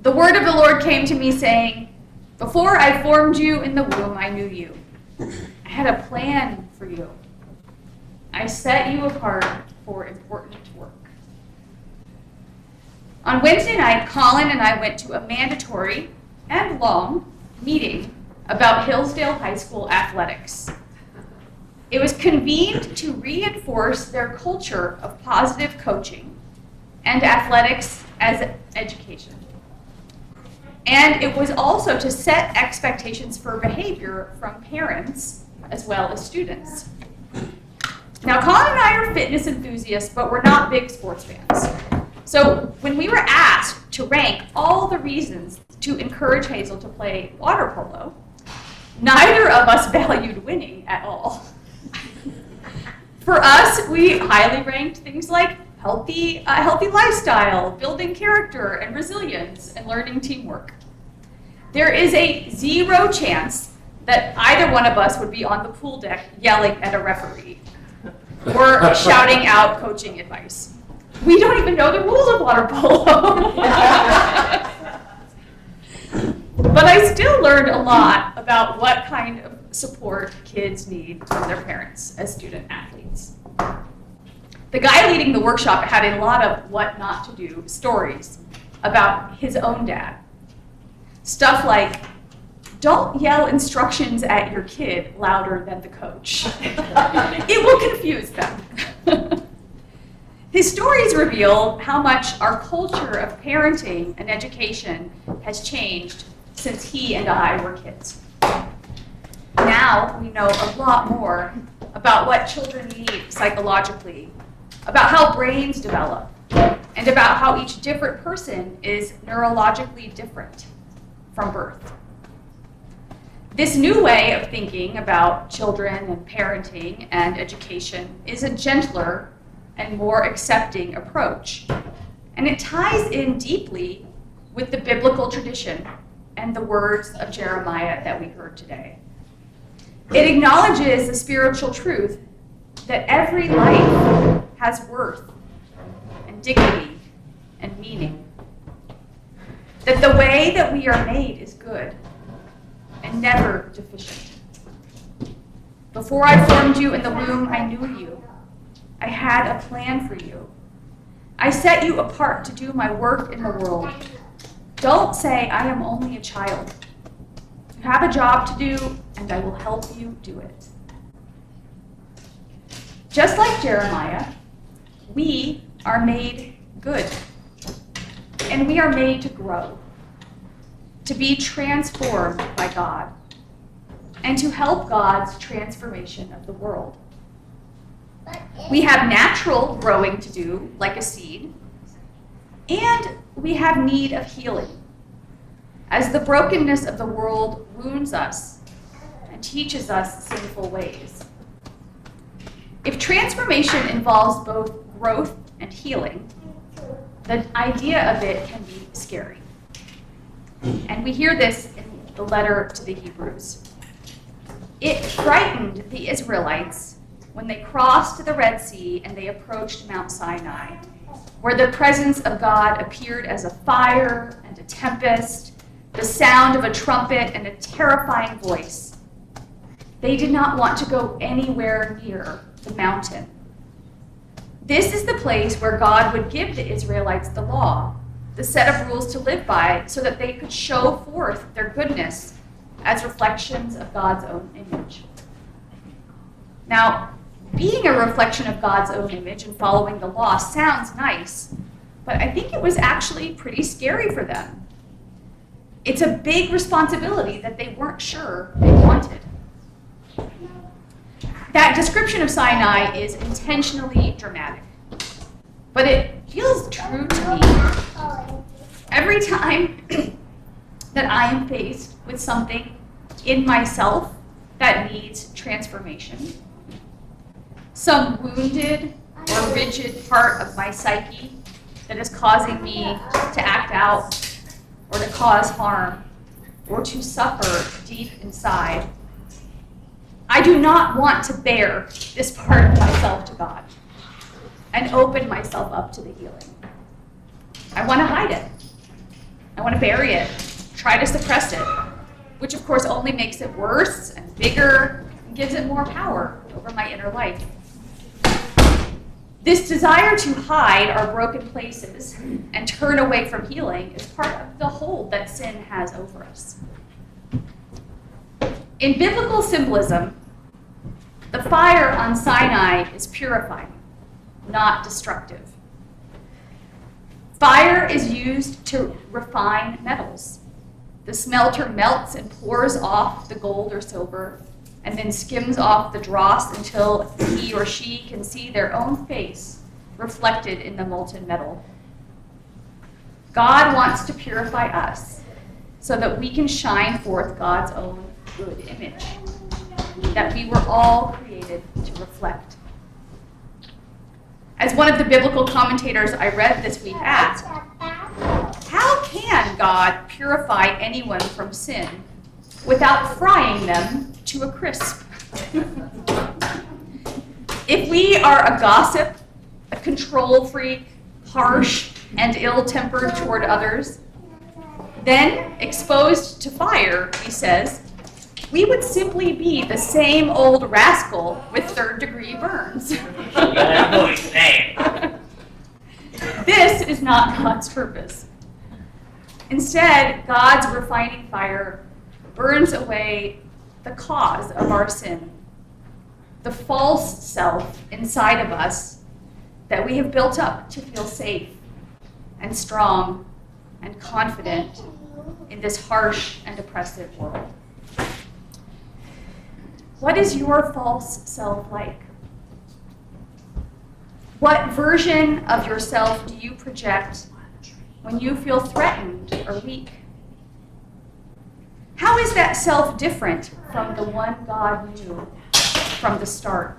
The word of the Lord came to me saying, "Before I formed you in the womb, I knew you. I had a plan for you. I set you apart for important work." On Wednesday night, Colin and I went to a mandatory and long meeting about Hillsdale High School athletics. It was convened to reinforce their culture of positive coaching and athletics as education. And it was also to set expectations for behavior from parents as well as students. Now, Colin and I are fitness enthusiasts, but we're not big sports fans. So when we were asked to rank all the reasons to encourage Hazel to play water polo, neither of us valued winning at all. For us, we highly ranked things like healthy lifestyle, building character and resilience, and learning teamwork. There is a 0 chance that either one of us would be on the pool deck yelling at a referee or shouting out coaching advice. We don't even know the rules of water polo. But I still learned a lot about what kind of support kids need from their parents as student athletes. The guy leading the workshop had a lot of what not to do stories about his own dad. Stuff like, don't yell instructions at your kid louder than the coach. It will confuse them. His stories reveal how much our culture of parenting and education has changed since he and I were kids. Now we know a lot more about what children need psychologically, about how brains develop, and about how each different person is neurologically different from birth. This new way of thinking about children and parenting and education is a gentler and more accepting approach, and it ties in deeply with the biblical tradition and the words of Jeremiah that we heard today. It acknowledges the spiritual truth that every life has worth and dignity and meaning. That the way that we are made is good and never deficient. Before I formed you in the womb, I knew you. I had a plan for you. I set you apart to do my work in the world. Don't say, I am only a child. You have a job to do, and I will help you do it. Just like Jeremiah, we are made good, and we are made to grow, to be transformed by God, and to help God's transformation of the world. We have natural growing to do, like a seed, and we have need of healing, as the brokenness of the world wounds us and teaches us sinful ways. If transformation involves both growth and healing, the idea of it can be scary. And we hear this in the letter to the Hebrews. It frightened the Israelites when they crossed the Red Sea and they approached Mount Sinai, where the presence of God appeared as a fire and a tempest, the sound of a trumpet and a terrifying voice. They did not want to go anywhere near the mountain. This is the place where God would give the Israelites the law, the set of rules to live by, so that they could show forth their goodness as reflections of God's own image. Now, being a reflection of God's own image and following the law sounds nice, but I think it was actually pretty scary for them. It's a big responsibility that they weren't sure they wanted. That description of Sinai is intentionally dramatic, but it feels true to me. Every time that I am faced with something in myself that needs transformation, some wounded or rigid part of my psyche that is causing me to act out or to cause harm or to suffer deep inside, I do not want to bear this part of myself to God and open myself up to the healing. I want to hide it. I want to bury it, try to suppress it, which of course only makes it worse and bigger and gives it more power over my inner life. This desire to hide our broken places and turn away from healing is part of the hold that sin has over us. In biblical symbolism, the fire on Sinai is purifying, not destructive. Fire is used to refine metals. The smelter melts and pours off the gold or silver, and then skims off the dross until he or she can see their own face reflected in the molten metal. God wants to purify us so that we can shine forth God's own good image that we were all created to reflect. As one of the biblical commentators I read this week asked, how can God purify anyone from sin without frying them to a crisp? If we are a gossip, a control freak, harsh, and ill-tempered toward others, then, exposed to fire, he says, we would simply be the same old rascal with third-degree burns. This is not God's purpose. Instead, God's refining fire burns away the cause of our sin, the false self inside of us that we have built up to feel safe and strong and confident in this harsh and oppressive world. What is your false self like? What version of yourself do you project when you feel threatened or weak? How is that self different from the one God knew from the start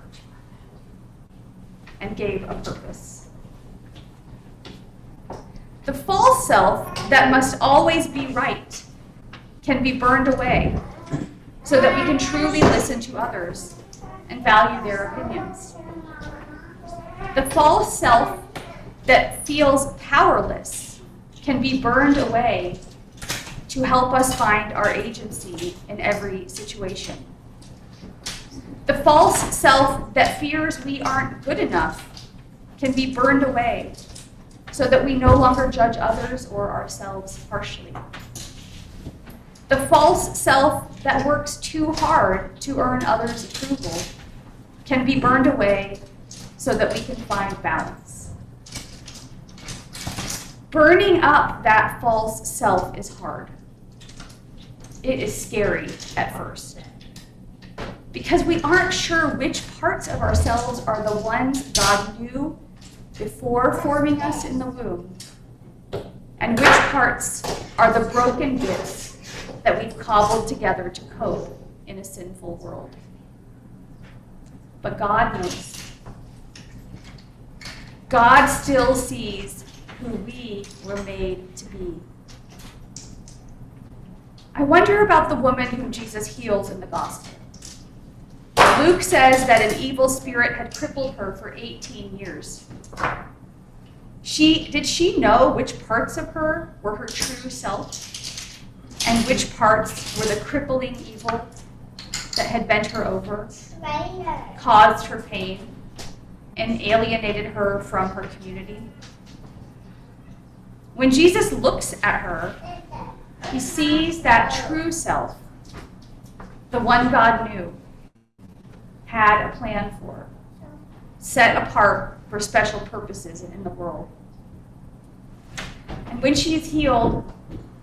and gave a purpose? The false self that must always be right can be burned away so that we can truly listen to others and value their opinions. The false self that feels powerless can be burned away to help us find our agency in every situation. The false self that fears we aren't good enough can be burned away so that we no longer judge others or ourselves harshly. The false self that works too hard to earn others' approval can be burned away so that we can find balance. Burning up that false self is hard. It is scary at first, because we aren't sure which parts of ourselves are the ones God knew before forming us in the womb, and which parts are the broken bits that we've cobbled together to cope in a sinful world. But God knows. God still sees who we were made to be. I wonder about the woman whom Jesus heals in the gospel. Luke says that an evil spirit had crippled her for 18 years. Did she know which parts of her were her true self? And which parts were the crippling evil that had bent her over, caused her pain, and alienated her from her community? When Jesus looks at her, he sees that true self, the one God knew, had a plan for, set apart for special purposes in the world. And when she is healed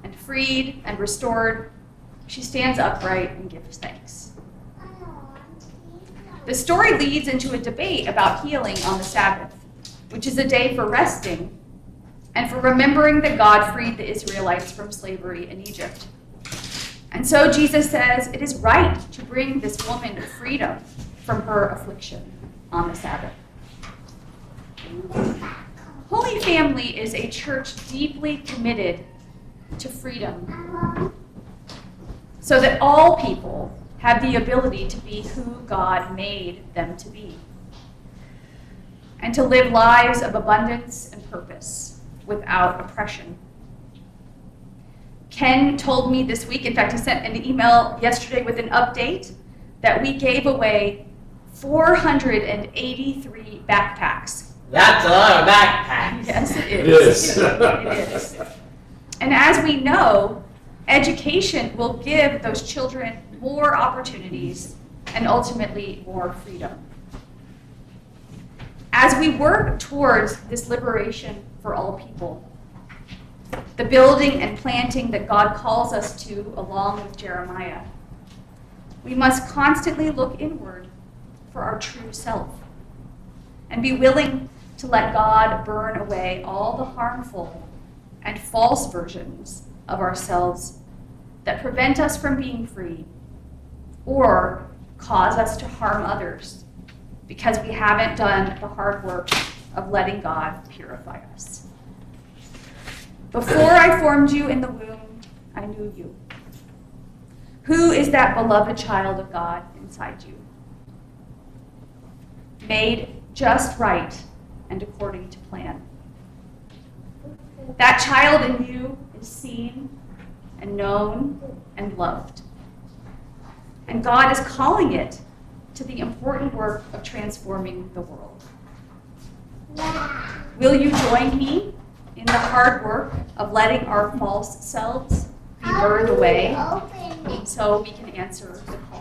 and freed and restored, she stands upright and gives thanks. The story leads into a debate about healing on the Sabbath, which is a day for resting and for remembering that God freed the Israelites from slavery in Egypt. And so Jesus says it is right to bring this woman freedom from her affliction on the Sabbath. Holy Family is a church deeply committed to freedom, so that all people have the ability to be who God made them to be, and to live lives of abundance and purpose without oppression. Ken told me this week, in fact, he sent an email yesterday with an update, that we gave away 483 backpacks. That's a lot of backpacks. Yes, it It is. is. It is. And as we know, education will give those children more opportunities and ultimately more freedom. As we work towards this liberation for all people, the building and planting that God calls us to along with Jeremiah, we must constantly look inward for our true self and be willing to let God burn away all the harmful and false versions of ourselves that prevent us from being free or cause us to harm others because we haven't done the hard work of letting God purify us. Before I formed you in the womb, I knew you. Who is that beloved child of God inside you? Made just right and according to plan. That child in you is seen and known and loved. And God is calling it to the important work of transforming the world. Will you join me in the hard work of letting our false selves be burned away so we can answer the call?